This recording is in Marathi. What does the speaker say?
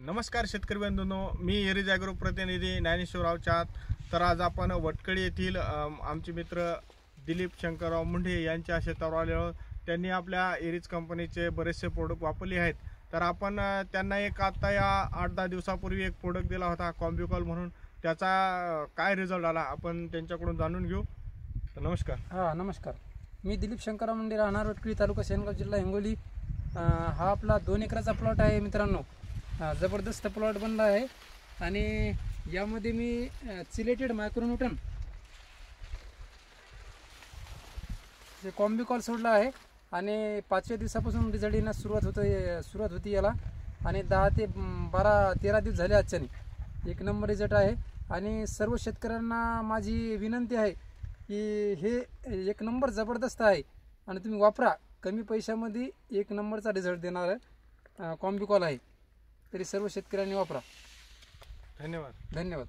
नमस्कार शेतकरी बंधूंनो, मी एरिज ॲग्रो प्रतिनिधी ज्ञानेश्वरराव चात. तर आज आपण वटकळी येथील आमचे मित्र दिलीप शंकरराव मुंढे यांच्या शेतावर आलेलो. त्यांनी आपल्या एरिज कंपनीचे बरेचसे प्रोडक्ट वापरले आहेत. तर आपण त्यांना आता या 8-10 दिवसापूर्वी एक प्रोडक्ट दिला होता कॉम्बिकॉल म्हणून. त्याचा काय रिझल्ट आला आपण त्यांच्याकडून जाणून घेऊ. तर नमस्कार. नमस्कार. मी दिलीप शंकरराव मुंढे, राहणार वटकळी, तालुका सेनगाव, जिल्हा हिंगोली. हा आपला 2 एकराचा प्लॉट आहे मित्रांनो. जबरदस्त प्लॉट बनला आहे आणि यामध्ये मी चिलेटेड मायक्रोन्यूटन जे कॉम्बिकॉल सोडला आहे आणि 5व्या दिवसापासून रिझल्ट येण्यास सुरुवात होती याला. आणि 10 ते 13 दिवस झाले आजच्याने. एक नंबर रिझल्ट आहे आणि सर्व शेतकऱ्यांना माझी विनंती आहे की हे एक नंबर जबरदस्त आहे आणि तुम्ही वापरा. कमी पैशामध्ये एक नंबरचा रिझल्ट देणारं कॉम्बिकॉल आहे. तरी सर्व शेतकऱ्यांनी वापरा. धन्यवाद.